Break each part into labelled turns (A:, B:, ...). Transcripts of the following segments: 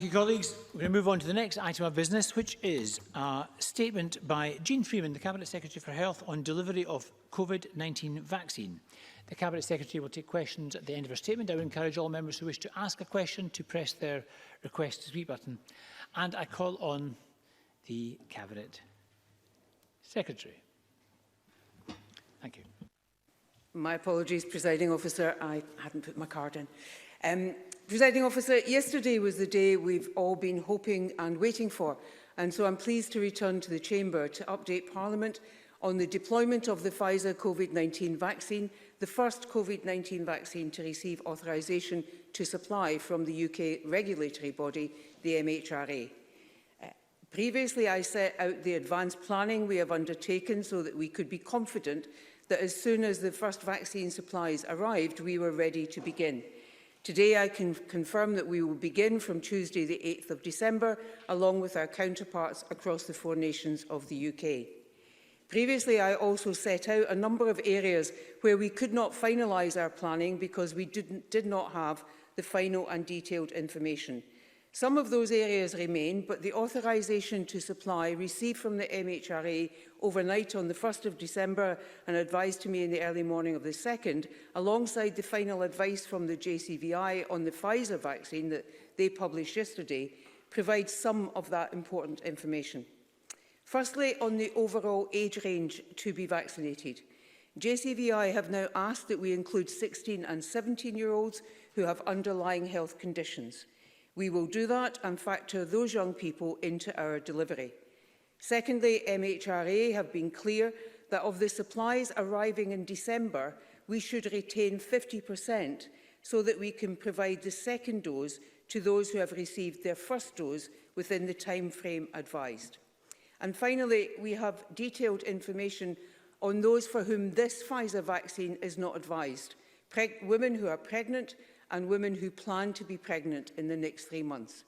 A: Thank you, colleagues. We're going to move on to the next item of business, which is a statement by Jean Freeman, the Cabinet Secretary for Health, on delivery of COVID-19 vaccine. The Cabinet Secretary will take questions at the end of her statement. I would encourage all members who wish to ask a question to press their request to speak button. And I call on the Cabinet Secretary. Thank you.
B: My apologies, Presiding Officer. I hadn't put my card in. Presiding Officer, yesterday was the day we've all been hoping and waiting for, and so I'm pleased to return to the Chamber to update Parliament on the deployment of the Pfizer COVID-19 vaccine, the first COVID-19 vaccine to receive authorisation to supply from the UK regulatory body, the MHRA. Previously, I set out the advanced planning we have undertaken so that we could be confident that as soon as the first vaccine supplies arrived, we were ready to begin. Today, I can confirm that we will begin from Tuesday, the 8th of December, along with our counterparts across the 4 nations of the UK. Previously, I also set out a number of areas where we could not finalise our planning because we did not have the final and detailed information. Some of those areas remain, but the authorisation to supply received from the MHRA overnight on the 1st of December and advised to me in the early morning of the 2nd, alongside the final advice from the JCVI on the Pfizer vaccine that they published yesterday, provides some of that important information. Firstly, on the overall age range to be vaccinated. JCVI have now asked that we include 16 and 17-year-olds who have underlying health conditions. We will do that and factor those young people into our delivery. Secondly, MHRA have been clear that of the supplies arriving in December, we should retain 50% so that we can provide the second dose to those who have received their first dose within the time frame advised. And finally, we have detailed information on those for whom this Pfizer vaccine is not advised, women who are pregnant and women who plan to be pregnant in the next 3 months.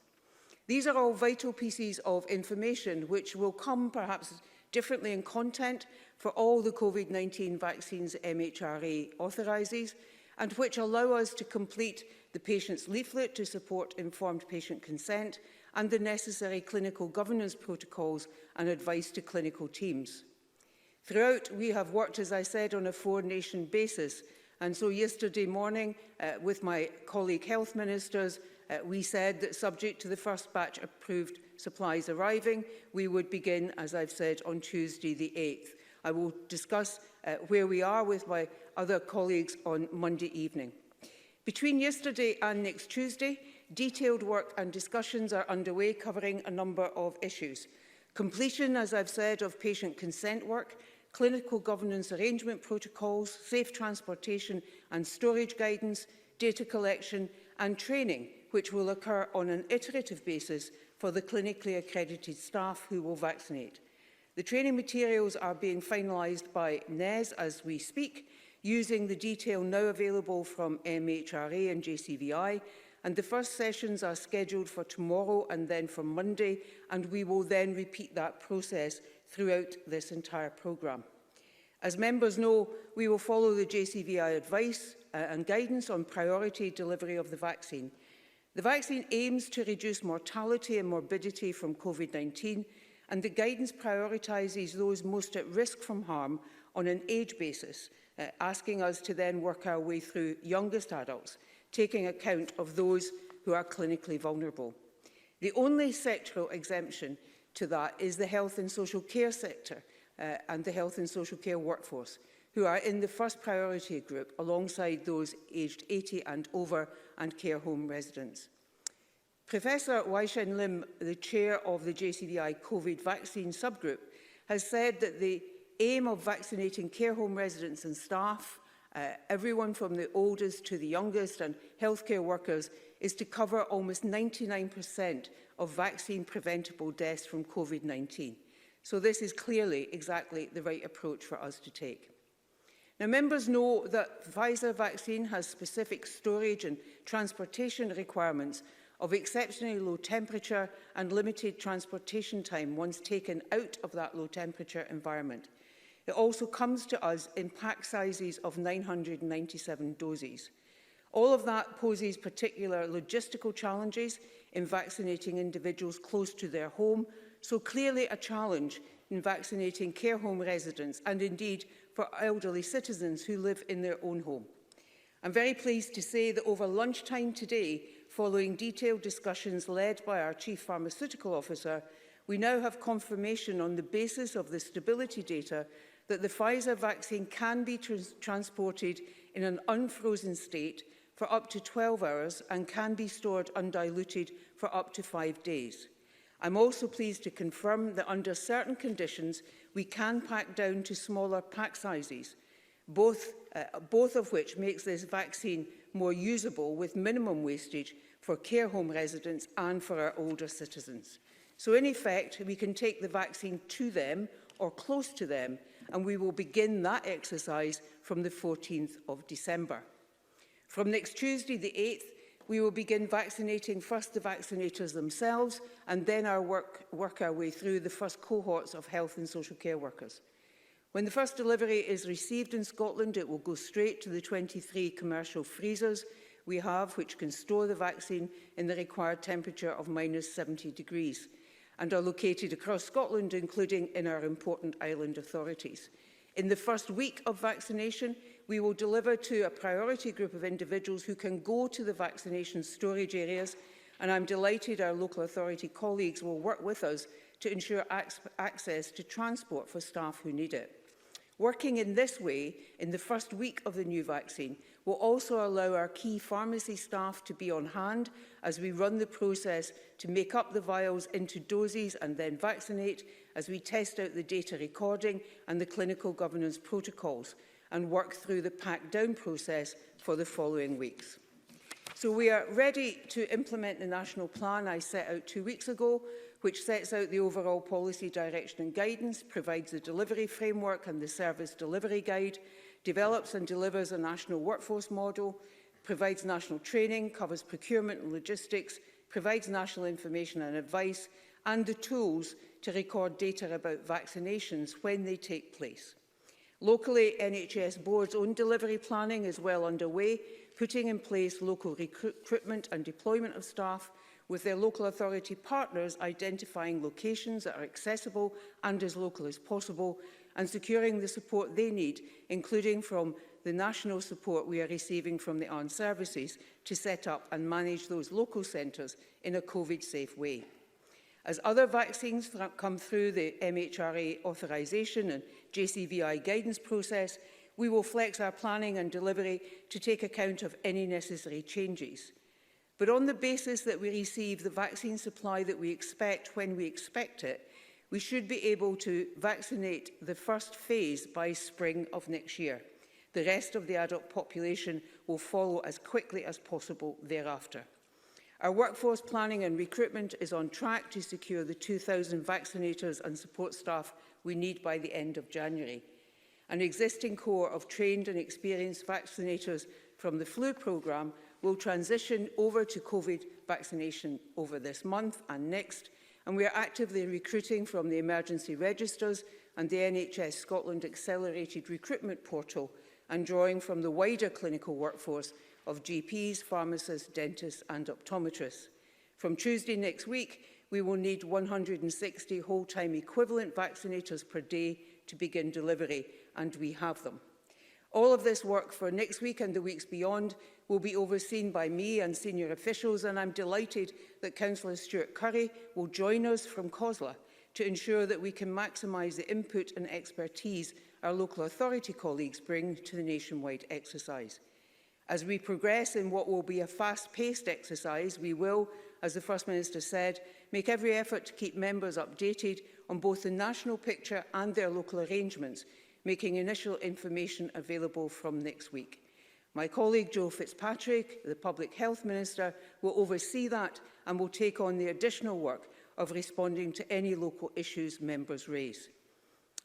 B: These are all vital pieces of information which will come perhaps differently in content for all the COVID-19 vaccines MHRA authorises, and which allow us to complete the patient's leaflet to support informed patient consent and the necessary clinical governance protocols and advice to clinical teams. Throughout, we have worked, as I said, on a 4-nation basis. And so yesterday morning, with my colleague health ministers, we said that subject to the first batch approved supplies arriving, we would begin, as I've said, on Tuesday the 8th. I will discuss where we are with my other colleagues on Monday evening. Between yesterday and next Tuesday, detailed work and discussions are underway covering a number of issues. Completion, as I've said, of patient consent work, clinical governance arrangement protocols, safe transportation and storage guidance, data collection and training, which will occur on an iterative basis for the clinically accredited staff who will vaccinate. The training materials are being finalised by NES as we speak, using the detail now available from MHRA and JCVI, and the first sessions are scheduled for tomorrow and then for Monday, and we will then repeat that process throughout this entire programme. As members know, we will follow the JCVI advice and guidance on priority delivery of the vaccine. The vaccine aims to reduce mortality and morbidity from COVID-19, and the guidance prioritises those most at risk from harm on an age basis, asking us to then work our way through youngest adults, taking account of those who are clinically vulnerable. The only sectoral exemption to that is the health and social care sector and the health and social care workforce, who are in the first priority group alongside those aged 80 and over and care home residents. Professor Wai-Shen Lim, the chair of the JCVI COVID vaccine subgroup, has said that the aim of vaccinating care home residents and staff, everyone from the oldest to the youngest and healthcare workers, is to cover almost 99% of vaccine-preventable deaths from COVID-19. So this is clearly exactly the right approach for us to take. Now, members know that Pfizer vaccine has specific storage and transportation requirements of exceptionally low temperature and limited transportation time once taken out of that low temperature environment. It also comes to us in pack sizes of 997 doses. All of that poses particular logistical challenges in vaccinating individuals close to their home, so clearly a challenge in vaccinating care home residents and indeed for elderly citizens who live in their own home. I'm very pleased to say that over lunchtime today, following detailed discussions led by our Chief Pharmaceutical Officer, we now have confirmation on the basis of the stability data that the Pfizer vaccine can be transported in an unfrozen state for up to 12 hours and can be stored undiluted for up to 5 days. I'm also pleased to confirm that under certain conditions, we can pack down to smaller pack sizes, both of which makes this vaccine more usable with minimum wastage for care home residents and for our older citizens. So in effect, we can take the vaccine to them or close to them, and we will begin that exercise from the 14th of December. From next Tuesday, the 8th, we will begin vaccinating first the vaccinators themselves and then work our way through the first cohorts of health and social care workers. When the first delivery is received in Scotland, it will go straight to the 23 commercial freezers we have, which can store the vaccine in the required temperature of -70 degrees, and are located across Scotland, including in our important island authorities. In the first week of vaccination, we will deliver to a priority group of individuals who can go to the vaccination storage areas, and I'm delighted our local authority colleagues will work with us to ensure access to transport for staff who need it. Working in this way, in the first week of the new vaccine, will also allow our key pharmacy staff to be on hand as we run the process to make up the vials into doses and then vaccinate, as we test out the data recording and the clinical governance protocols and work through the pack-down process for the following weeks. So we are ready to implement the national plan I set out 2 weeks ago, which sets out the overall policy direction and guidance, provides the delivery framework and the service delivery guide, develops and delivers a national workforce model, provides national training, covers procurement and logistics, provides national information and advice, and the tools to record data about vaccinations when they take place. Locally, NHS Board's own delivery planning is well underway, putting in place local recruitment and deployment of staff, with their local authority partners identifying locations that are accessible and as local as possible, and securing the support they need, including from the national support we are receiving from the armed services to set up and manage those local centres in a COVID-safe way. As other vaccines come through the MHRA authorisation and JCVI guidance process, we will flex our planning and delivery to take account of any necessary changes. But on the basis that we receive the vaccine supply that we expect when we expect it, we should be able to vaccinate the first phase by spring of next year. The rest of the adult population will follow as quickly as possible thereafter. Our workforce planning and recruitment is on track to secure the 2,000 vaccinators and support staff we need by the end of January. An existing core of trained and experienced vaccinators from the flu programme will transition over to COVID vaccination over this month and next, and we are actively recruiting from the emergency registers and the NHS Scotland Accelerated Recruitment Portal, and drawing from the wider clinical workforce of GPs, pharmacists, dentists and optometrists. From Tuesday next week, we will need 160 whole-time equivalent vaccinators per day to begin delivery, and we have them. All of this work for next week and the weeks beyond will be overseen by me and senior officials, and I'm delighted that Councillor Stuart Curry will join us from COSLA to ensure that we can maximise the input and expertise our local authority colleagues bring to the nationwide exercise. As we progress in what will be a fast-paced exercise, we will, as the First Minister said, make every effort to keep members updated on both the national picture and their local arrangements, making initial information available from next week. My colleague Joe Fitzpatrick, the Public Health Minister, will oversee that and will take on the additional work of responding to any local issues members raise.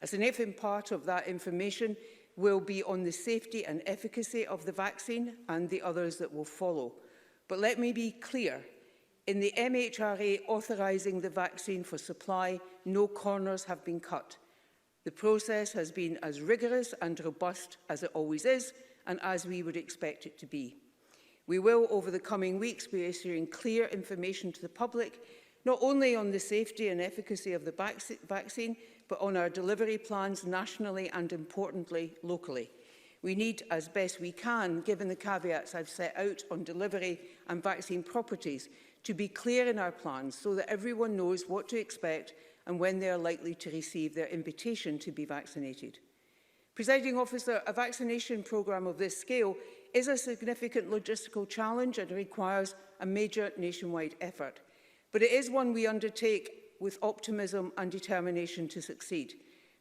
B: A significant part of that information will be on the safety and efficacy of the vaccine and the others that will follow. But let me be clear, in the MHRA authorising the vaccine for supply, no corners have been cut. The process has been as rigorous and robust as it always is, and as we would expect it to be. We will, over the coming weeks, be issuing clear information to the public, not only on the safety and efficacy of the vaccine, but on our delivery plans nationally and, importantly, locally. We need, as best we can, given the caveats I've set out on delivery and vaccine properties, to be clear in our plans so that everyone knows what to expect and when they are likely to receive their invitation to be vaccinated. Presiding Officer, a vaccination programme of this scale is a significant logistical challenge and requires a major nationwide effort. But it is one we undertake with optimism and determination to succeed.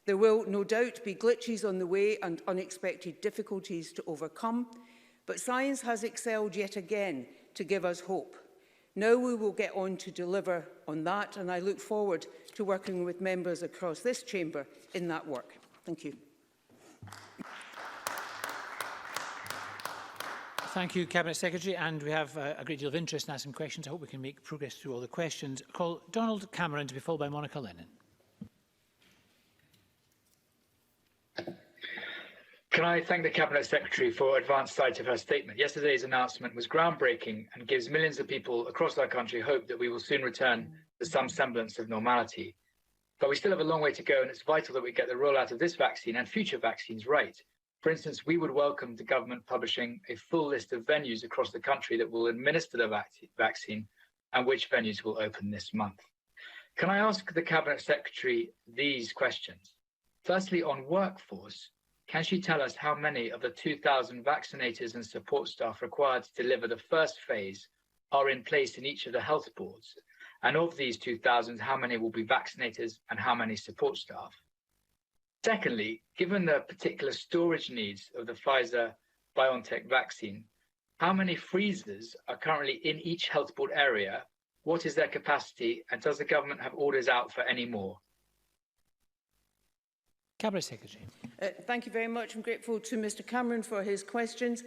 B: There will no doubt be glitches on the way and unexpected difficulties to overcome, but science has excelled yet again to give us hope. Now we will get on to deliver on that, and I look forward to working with members across this chamber in that work. Thank you.
A: Thank you, Cabinet Secretary. And we have a great deal of interest in asking questions. I hope we can make progress through all the questions. I call Donald Cameron to be followed by Monica Lennon.
C: Can I thank the Cabinet Secretary for advance sight of her statement? Yesterday's announcement was groundbreaking and gives millions of people across our country hope that we will soon return to some semblance of normality. But we still have a long way to go, and it's vital that we get the rollout of this vaccine and future vaccines right. For instance, we would welcome the government publishing a full list of venues across the country that will administer the vaccine and which venues will open this month. Can I ask the Cabinet Secretary these questions? Firstly, on workforce, can she tell us how many of the 2,000 vaccinators and support staff required to deliver the first phase are in place in each of the health boards? And of these 2,000, how many will be vaccinators and how many support staff? Secondly, given the particular storage needs of the Pfizer-BioNTech vaccine, how many freezers are currently in each health board area? What is their capacity? And does the government have orders out for any more?
A: Cabinet Secretary.
B: Thank you very much. I'm grateful to Mr Cameron for his questions.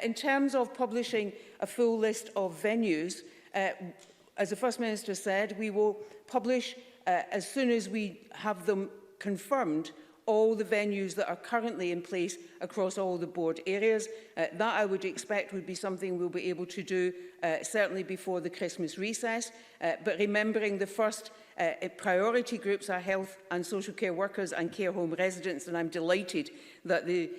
B: In terms of publishing a full list of venues, as the First Minister said, we will publish as soon as we have them confirmed all the venues that are currently in place across all the board areas. That I would expect would be something we'll be able to do certainly before the Christmas recess. But remembering the first priority groups are health and social care workers and care home residents, and I'm delighted that the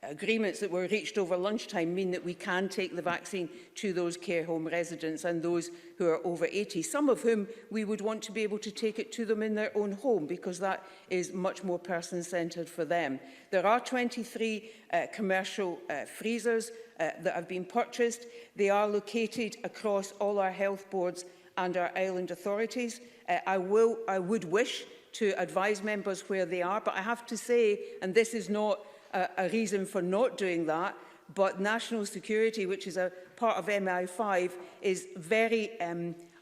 B: agreements that were reached over lunchtime mean that we can take the vaccine to those care home residents and those who are over 80, some of whom we would want to be able to take it to them in their own home, because that is much more person-centred for them. There are 23 commercial freezers that have been purchased. They are located across all our health boards and our island authorities. I would wish to advise members where they are, but I have to say, and this is not a reason for not doing that, but national security, which is a part of MI5, is very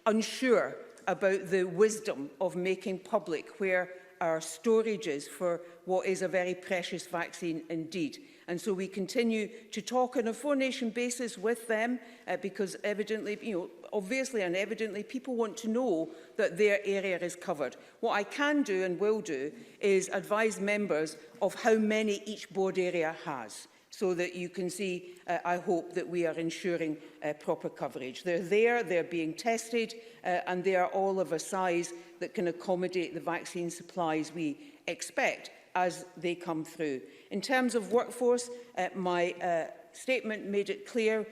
B: unsure about the wisdom of making public where our storage is for what is a very precious vaccine indeed. And so we continue to talk on a four-nation basis with them because evidently, obviously and evidently, people want to know that their area is covered. What I can do and will do is advise members of how many each board area has, so that you can see, I hope, that we are ensuring proper coverage. They're there, they're being tested, and they are all of a size that can accommodate the vaccine supplies we expect as they come through. In terms of workforce, my statement made it clear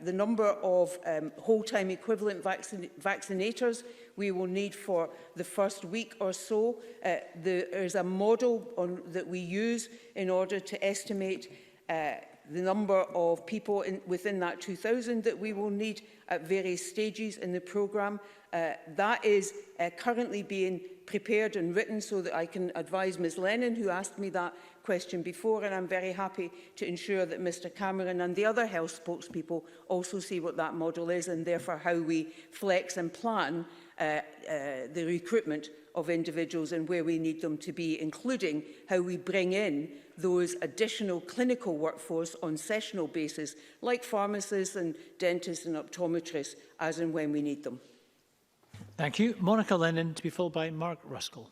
B: the number of whole-time equivalent vaccinators we will need for the first week or so. There is a model that we use in order to estimate the number of people within that 2,000 that we will need at various stages in the programme. That is currently being prepared and written so that I can advise Ms Lennon, who asked me that question before, and I'm very happy to ensure that Mr Cameron and the other health spokespeople also see what that model is, and therefore how we flex and plan the recruitment of individuals and where we need them to be, including how we bring in those additional clinical workforce on sessional basis, like pharmacists and dentists and optometrists, as and when we need them.
A: Thank you. Monica Lennon, to be followed by Mark Ruskell.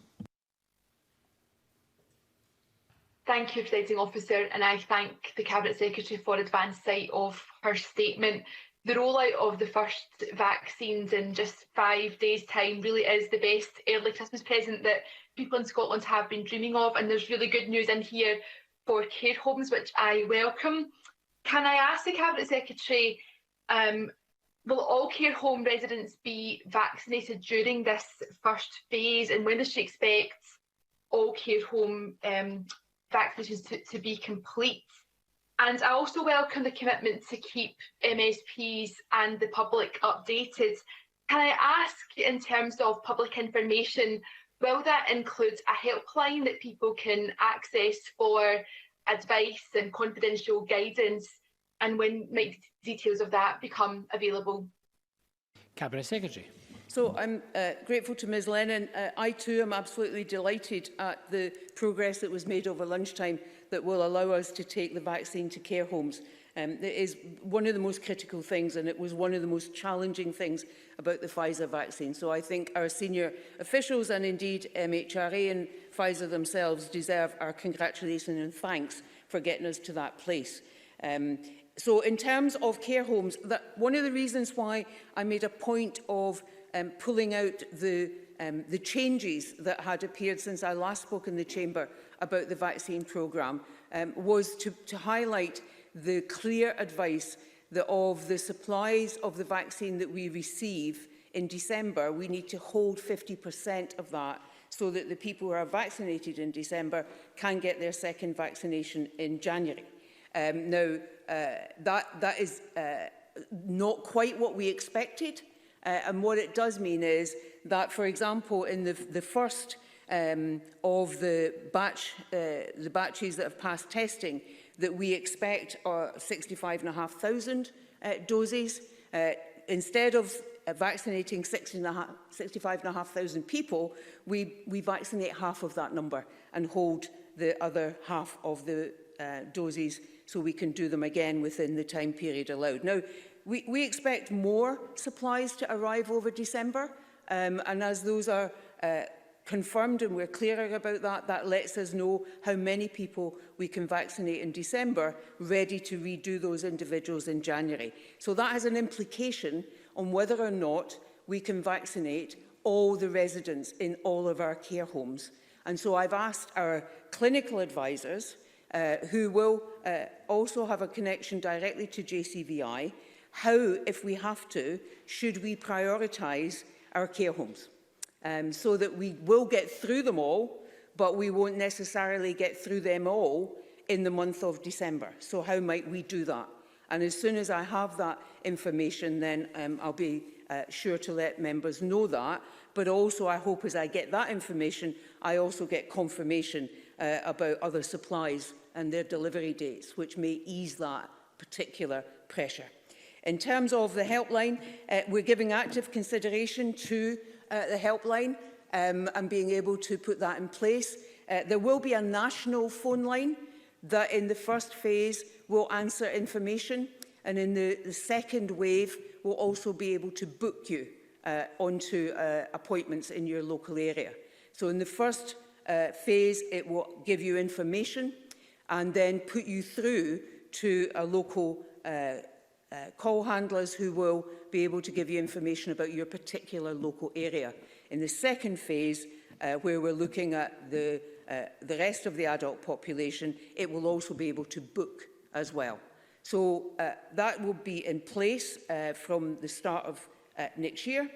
D: Thank Thank you, Presiding Officer, and I thank the Cabinet Secretary for advance sight of her statement. The rollout of the first vaccines in just 5 days' time really is the best early Christmas present that people in Scotland have been dreaming of, and there's really good news in here for care homes, which I welcome. Can I ask the Cabinet Secretary, will all care home residents be vaccinated during this first phase, and when does she expect all care home vaccinations to be complete? And I also welcome the commitment to keep MSPs and the public updated. Can I ask, in terms of public information, will that include a helpline that people can access for advice and confidential guidance? And when might details of that become available?
A: Cabinet Secretary.
B: So I'm grateful to Ms Lennon. I too am absolutely delighted at the progress that was made over lunchtime that will allow us to take the vaccine to care homes. It is one of the most critical things, and it was one of the most challenging things about the Pfizer vaccine. So I think our senior officials, and indeed MHRA and Pfizer themselves, deserve our congratulations and thanks for getting us to that place. So in terms of care homes, one of the reasons why I made a point of pulling out the changes that had appeared since I last spoke in the Chamber about the vaccine programme was to highlight the clear advice that of the supplies of the vaccine that we receive in December, we need to hold 50% of that so that the people who are vaccinated in December can get their second vaccination in January. Now, that is not quite what we expected. And what it does mean is that, for example, in the first of the batches that have passed testing, that we expect 65,500 doses. Instead of vaccinating 65,500 people, we vaccinate half of that number and hold the other half of the doses so we can do them again within the time period allowed. Now, we expect more supplies to arrive over December, and as those are confirmed and we're clearer about that, that lets us know how many people we can vaccinate in December, ready to redo those individuals in January. So that has an implication on whether or not we can vaccinate all the residents in all of our care homes. And so I've asked our clinical advisors, who will also have a connection directly to JCVI, how, if we have to, should we prioritise our care homes, so that we will get through them all, but we won't necessarily get through them all in the month of December. So how might we do that? And as soon as I have that information, then I'll be sure to let members know that. But also, I hope as I get that information, I also get confirmation about other supplies and their delivery dates, which may ease that particular pressure. In terms of the helpline, we're giving active consideration to the helpline and being able to put that in place. There will be a national phone line that in the first phase will answer information, and in the second wave will also be able to book you onto appointments in your local area. So in the first phase, it will give you information and then put you through to a local call handlers who will be able to give you information about your particular local area. In the second phase, where we're looking at the rest of the adult population, it will also be able to book as well. So that will be in place from the start of next year.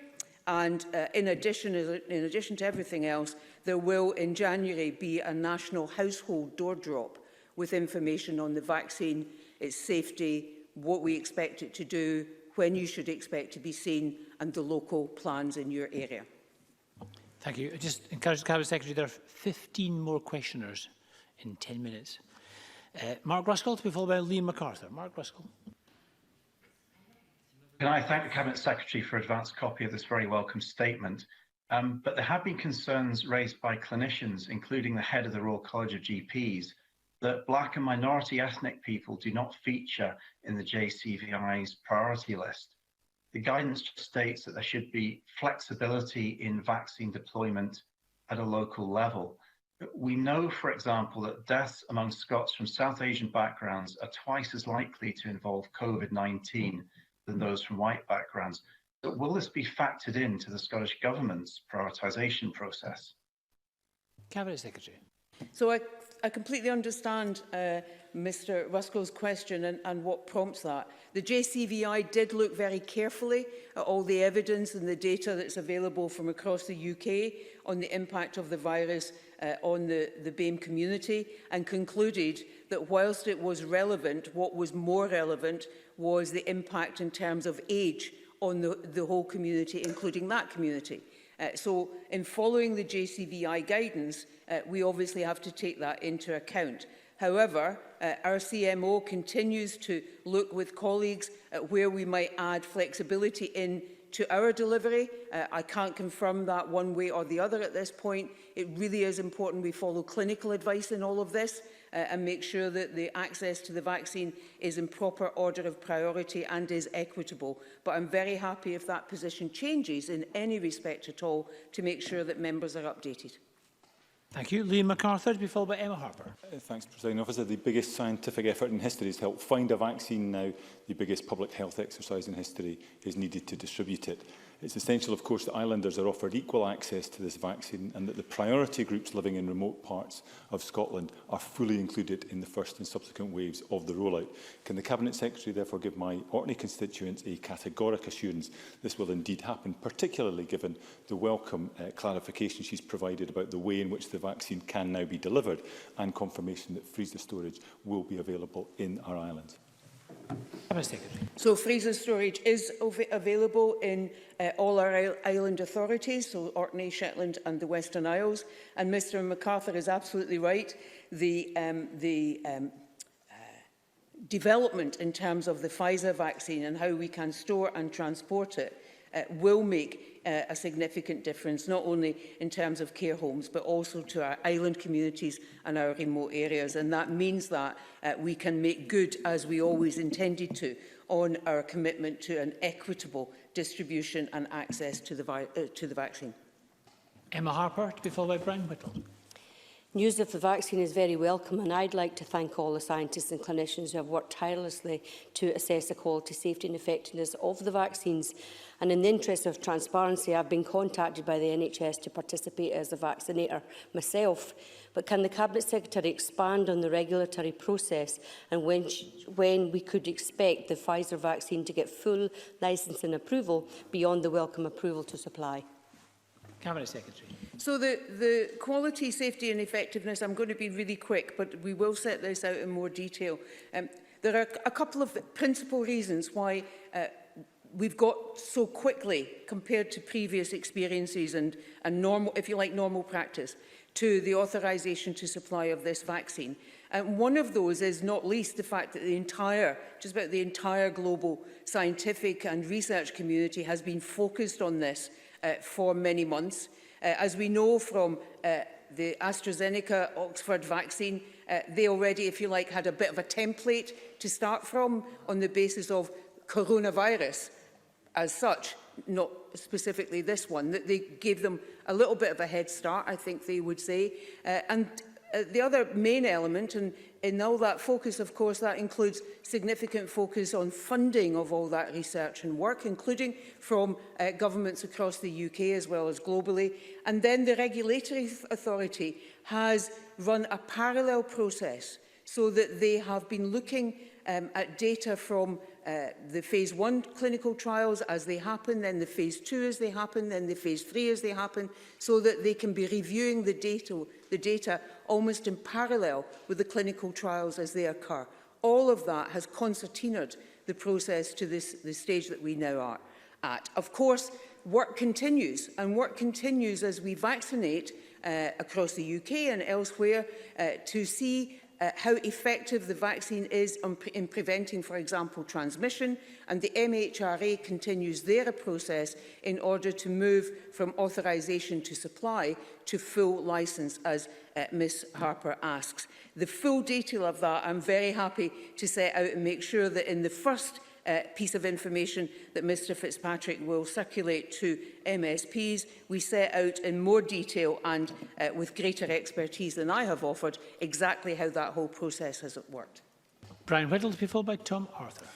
B: And in addition to everything else, there will in January be a national household door drop with information on the vaccine, its safety, what we expect it to do, when you should expect to be seen, and the local plans in your area.
A: Thank you. I just encourage the Cabinet Secretary, there are 15 more questioners in 10 minutes. Mark Ruskell to be followed by Liam MacArthur. Mark Ruskell.
E: Can I thank the Cabinet Secretary for an advance copy of this very welcome statement? But there have been concerns raised by clinicians, including the head of the Royal College of GPs, that Black and minority ethnic people do not feature in the JCVI's priority list. The guidance states that there should be flexibility in vaccine deployment at a local level. We know, for example, that deaths among Scots from South Asian backgrounds are twice as likely to involve COVID-19 than those from white backgrounds. But will this be factored into the Scottish Government's prioritisation process?
A: Cabinet Secretary.
B: So I completely understand Mr Ruskell's question and what prompts that. The JCVI did look very carefully at all the evidence and the data that's available from across the UK on the impact of the virus on the BAME community, and concluded that whilst it was relevant, what was more relevant was the impact in terms of age on the whole community, including that community. So in following the JCVI guidance, we obviously have to take that into account. However, our CMO continues to look with colleagues at where we might add flexibility in to our delivery. I can't confirm that one way or the other at this point. It really is important we follow clinical advice in all of this and make sure that the access to the vaccine is in proper order of priority and is equitable. But I'm very happy if that position changes in any respect at all to make sure that members are updated.
A: Thank you. Liam MacArthur, to be followed by Emma Harper.
F: Thanks, Presiding Officer. The biggest scientific effort in history has helped find a vaccine. Now, the biggest public health exercise in history is needed to distribute it. It's essential, of course, that islanders are offered equal access to this vaccine and that the priority groups living in remote parts of Scotland are fully included in the first and subsequent waves of the rollout. Can the Cabinet Secretary therefore give my Orkney constituents a categoric assurance this will indeed happen, particularly given the welcome clarification she's provided about the way in which the vaccine can now be delivered and confirmation that freezer storage will be available in our islands?
B: So freezer storage is available in all our island authorities, so Orkney, Shetland and the Western Isles. And Mr MacArthur is absolutely right. The development in terms of the Pfizer vaccine and how we can store and transport it will make a significant difference, not only in terms of care homes, but also to our island communities and our remote areas. And that means that we can make good, as we always intended to, on our commitment to an equitable distribution and access to the vaccine.
A: Emma Harper, to be followed by Brian Whittle.
G: News of the vaccine is very welcome, and I'd like to thank all the scientists and clinicians who have worked tirelessly to assess the quality, safety and effectiveness of the vaccines. And in the interest of transparency, I've been contacted by the NHS to participate as a vaccinator myself. But can the Cabinet Secretary expand on the regulatory process and when we could expect the Pfizer vaccine to get full licensing approval beyond the welcome approval to supply?
A: Cabinet Secretary.
B: So the quality, safety and effectiveness, I'm going to be really quick, but we will set this out in more detail. There are a couple of principal reasons why we've got so quickly, compared to previous experiences and normal, if you like, normal practice, to the authorisation to supply of this vaccine. And one of those is not least the fact that just about the entire global scientific and research community has been focused on this for many months. As we know from the AstraZeneca Oxford vaccine, they already, if you like, had a bit of a template to start from on the basis of coronavirus as such, not specifically this one, that they gave them a little bit of a head start, I think they would say. The other main element, and in all that focus, of course, that includes significant focus on funding of all that research and work, including from governments across the UK as well as globally. And then the regulatory authority has run a parallel process so that they have been looking at data from the phase 1 clinical trials as they happen, then the phase 2 as they happen, then the phase 3 as they happen, so that they can be reviewing the data almost in parallel with the clinical trials as they occur. All of that has concertinaed the process to the stage that we now are at. Of course, work continues, and work continues as we vaccinate across the UK and elsewhere to see how effective the vaccine is in preventing, for example, transmission, and the MHRA continues their process in order to move from authorisation to supply to full licence, as Ms Harper asks. The full detail of that I'm very happy to set out and make sure that in the first piece of information that Mr Fitzpatrick will circulate to MSPs. We set out in more detail and with greater expertise than I have offered exactly how that whole process has worked.
A: Brian Whittle to be followed by Tom Arthur.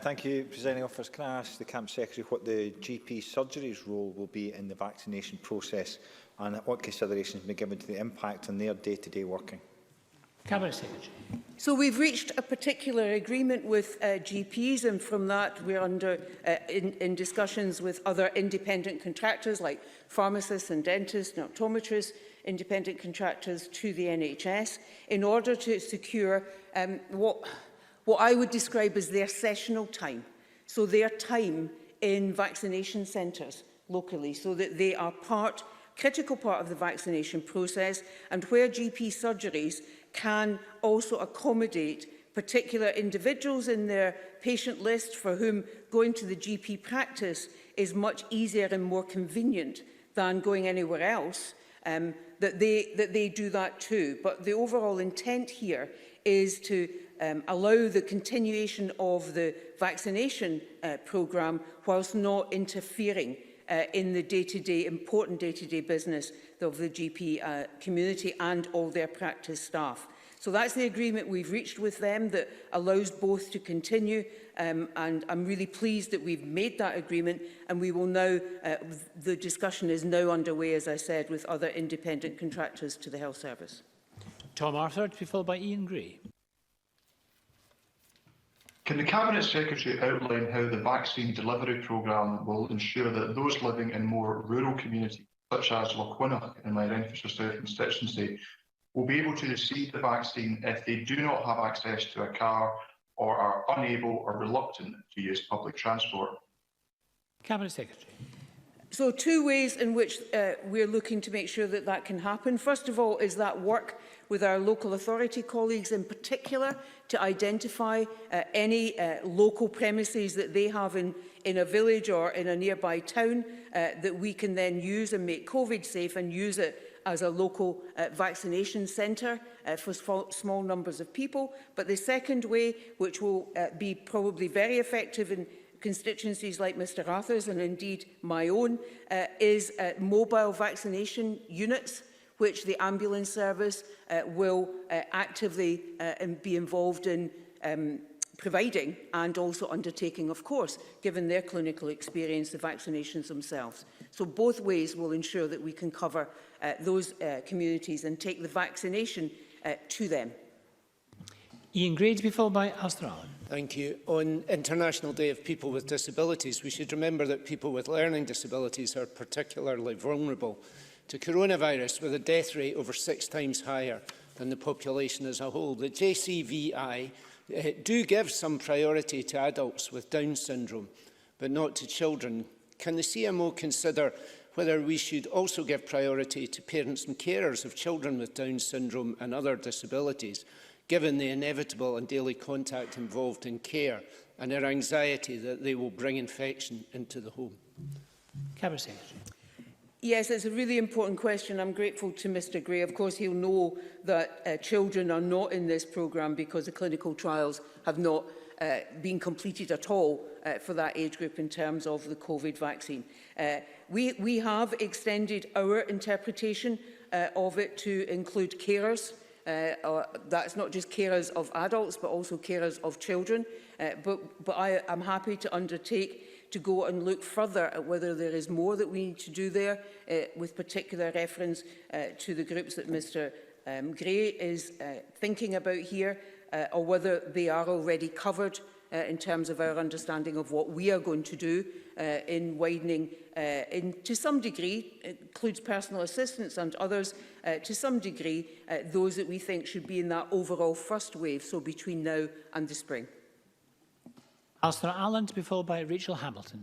H: Thank you, Presiding Officer. Can I ask the Cabinet Secretary what the GP surgery's role will be in the vaccination process and what consideration has been given to the impact on their day-to-day working?
A: Cabinet Secretary.
B: So we've reached a particular agreement with GPs, and from that we're in discussions with other independent contractors like pharmacists and dentists and optometrists, independent contractors to the NHS, in order to secure what I would describe as their sessional time. So their time in vaccination centres locally, so that they are critical part of the vaccination process, and where GP surgeries can also accommodate particular individuals in their patient list for whom going to the GP practice is much easier and more convenient than going anywhere else, that they do that too. But the overall intent here is to allow the continuation of the vaccination programme whilst not interfering in the important day-to-day business of the GP community and all their practice staff. So that's the agreement we've reached with them that allows both to continue, and I'm really pleased that we've made that agreement, and we will now, the discussion is now underway, as I said, with other independent contractors to the health service.
A: Tom Arthur to be followed by Ian Gray.
I: Can the Cabinet Secretary outline how the vaccine delivery programme will ensure that those living in more rural communities, such as Lochwinnoch in my Renfrewshire South constituency, will be able to receive the vaccine if they do not have access to a car or are unable or reluctant to use public transport?
A: Cabinet Secretary.
B: So 2 ways in which we're looking to make sure that that can happen. First of all is that work with our local authority colleagues in particular to identify any local premises that they have in a village or in a nearby town that we can then use and make COVID safe and use it as a local vaccination centre for small numbers of people. But the second way, which will be probably very effective in constituencies like Mr Arthur's and indeed my own, is mobile vaccination units, which the ambulance service will actively be involved in providing and also undertaking, of course, given their clinical experience, the vaccinations themselves. So both ways will ensure that we can cover those communities and take the vaccination to them.
A: Ian Gray to be followed by Alistair Allen.
J: Thank you. On International Day of People with Disabilities, we should remember that people with learning disabilities are particularly vulnerable to coronavirus, with a death rate over 6 times higher than the population as a whole. The JCVI do give some priority to adults with Down syndrome, but not to children. Can the CMO consider whether we should also give priority to parents and carers of children with Down syndrome and other disabilities, given the inevitable and daily contact involved in care and their anxiety that they will bring infection into the home?
A: Cabinet Secretary.
B: Yes, it's a really important question. I'm grateful to Mr Gray. Of course, he'll know that children are not in this programme because the clinical trials have not been completed at all for that age group in terms of the COVID vaccine. We have extended our interpretation of it to include carers. That's not just carers of adults, but also carers of children. But I am happy to undertake to go and look further at whether there is more that we need to do there, with particular reference to the groups that Mr Gray is thinking about here, or whether they are already covered in terms of our understanding of what we are going to do in widening, to some degree, includes personal assistance and others, to some degree, those that we think should be in that overall first wave, so between now and the spring.
A: Alistair Allen to be followed by Rachel Hamilton.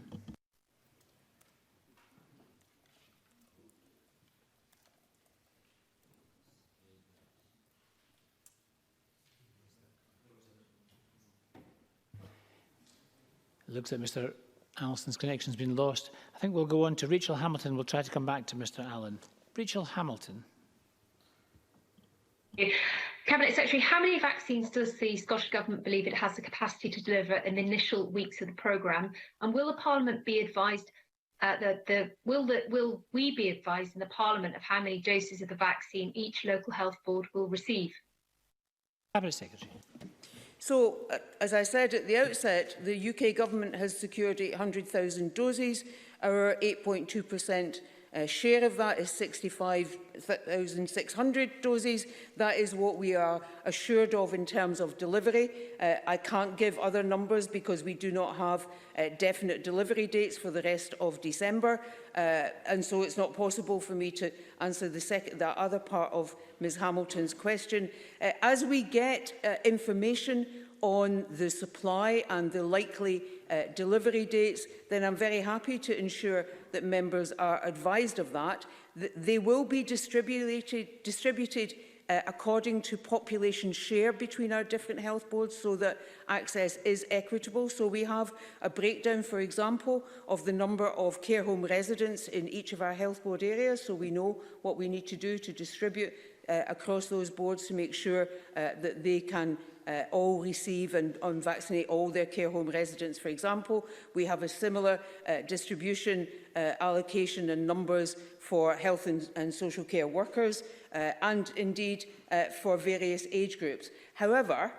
A: It looks like Mr Allison's connection has been lost. I think we'll go on to Rachel Hamilton. We'll try to come back to Mr Allen. Rachel Hamilton.
K: Cabinet Secretary, how many vaccines does the Scottish Government believe it has the capacity to deliver in the initial weeks of the programme? And will the Parliament be advised, will we be advised in the Parliament of how many doses of the vaccine each local health board will receive?
A: Cabinet Secretary.
B: So, as I said at the outset, the UK Government has secured 800,000 doses. Our 8.2% share of that is 65,600 doses. That is what we are assured of in terms of delivery. I can't give other numbers because we do not have definite delivery dates for the rest of December. And so it's not possible for me to answer the other part of Ms Hamilton's question. As we get information on the supply and the likely delivery dates, then I'm very happy to ensure that members are advised of that. They will be distributed according to population share between our different health boards so that access is equitable. So we have a breakdown, for example, of the number of care home residents in each of our health board areas, so we know what we need to do to distribute across those boards to make sure that they can all receive and vaccinate all their care home residents, for example. We have a similar distribution, allocation and numbers for health and social care workers and indeed for various age groups. However,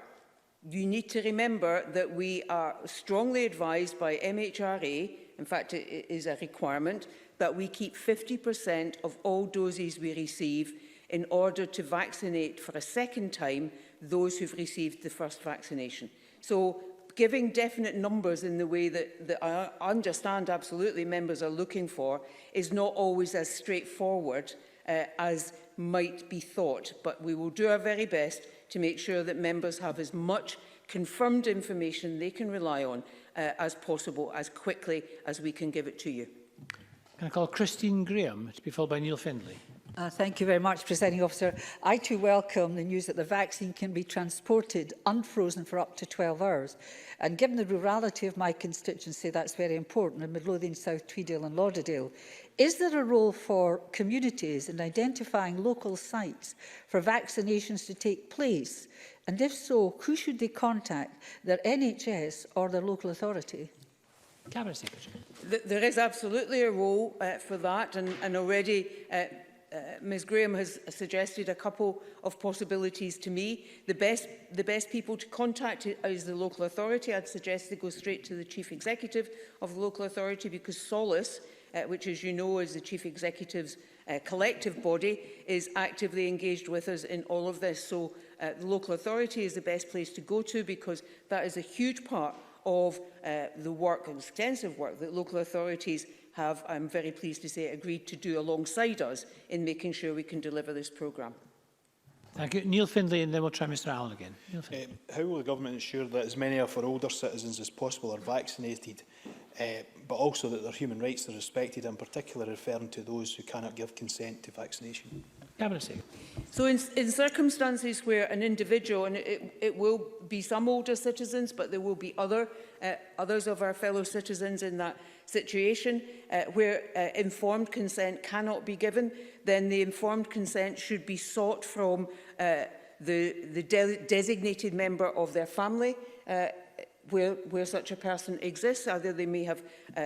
B: you need to remember that we are strongly advised by MHRA, in fact it is a requirement, that we keep 50% of all doses we receive in order to vaccinate for a second time those who've received the first vaccination. So giving definite numbers in the way that I understand absolutely members are looking for is not always as straightforward as might be thought, but we will do our very best to make sure that members have as much confirmed information they can rely on as possible, as quickly as we can give it to you.
A: Can I call Christine Graham to be followed by Neil Findlay?
L: Thank you very much, Presiding Officer. I too welcome the news that the vaccine can be transported unfrozen for up to 12 hours. And given the rurality of my constituency, that's very important in Midlothian, South Tweedale and Lauderdale. Is there a role for communities in identifying local sites for vaccinations to take place? And if so, who should they contact, their NHS or their local authority?
A: Cabinet Secretary.
B: There is absolutely a role for that, and already Ms Graham has suggested a couple of possibilities to me. The best people to contact is the local authority. I'd suggest they go straight to the Chief Executive of the local authority, because Solace, which, as you know, is the Chief Executive's collective body, is actively engaged with us in all of this. So the local authority is the best place to go to, because that is a huge part of the work, extensive work, that local authorities have, I'm very pleased to say, agreed to do alongside us in making sure we can deliver this programme.
A: Thank you. Neil Findlay, and then we'll try Mr Allen again.
M: How will the Government ensure that as many of our older citizens as possible are vaccinated, but also that their human rights are respected, in particular referring to those who cannot give consent to vaccination?
A: Cabinet Secretary.
B: So in circumstances where an individual, and it will be some older citizens, but there will be others of our fellow citizens in that situation, where informed consent cannot be given, then the informed consent should be sought from the designated member of their family, where such a person exists. Either they may have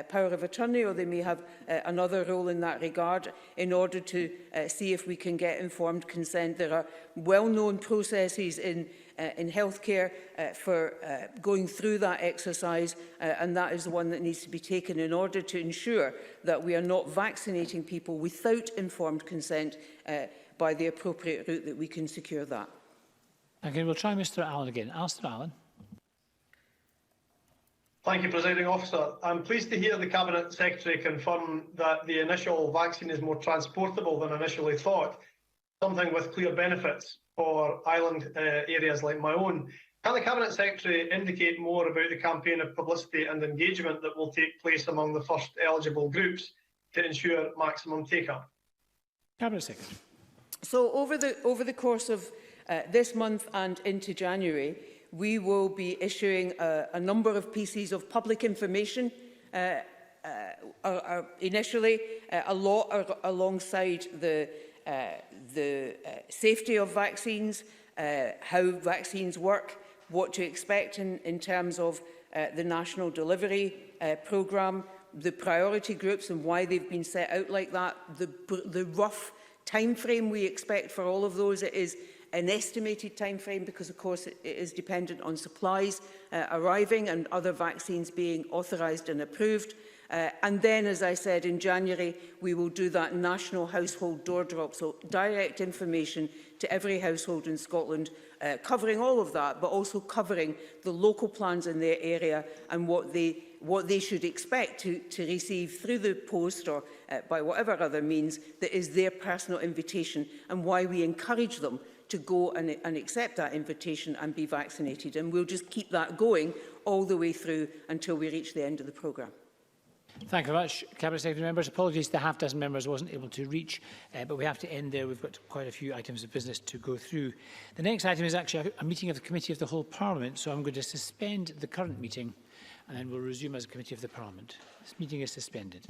B: power of attorney or they may have another role in that regard, in order to see if we can get informed consent. There are well-known processes in healthcare for going through that exercise, and that is the one that needs to be taken in order to ensure that we are not vaccinating people without informed consent by the appropriate route that we can secure that.
A: Again, we'll try Mr Allen again. Alistair Allen.
N: Thank you, Presiding Officer. I'm pleased to hear the Cabinet Secretary confirm that the initial vaccine is more transportable than initially thought, something with clear benefits for island areas like my own. Can the Cabinet Secretary indicate more about the campaign of publicity and engagement that will take place among the first eligible groups to ensure maximum take-up?
A: Cabinet Secretary.
B: So over the course of this month and into January, we will be issuing a number of pieces of public information, initially a lot alongside the the safety of vaccines, how vaccines work, what to expect in terms of the national delivery programme, the priority groups and why they've been set out like that, the rough time frame we expect for all of those. It is an estimated time frame because, of course, it is dependent on supplies arriving and other vaccines being authorised and approved. And then, as I said, in January, we will do that national household door drop, so direct information to every household in Scotland, covering all of that, but also covering the local plans in their area and what they should expect to receive through the post or by whatever other means that is their personal invitation, and why we encourage them to go and accept that invitation and be vaccinated. And we'll just keep that going all the way through until we reach the end of the programme.
A: Thank you very much, Cabinet Secretary. Members, apologies to half dozen members wasn't able to reach, but we have to end there. We've got quite a few items of business to go through. The next item is actually a meeting of the Committee of the Whole Parliament, so I'm going to suspend the current meeting and then we'll resume as a Committee of the Parliament. This meeting is suspended.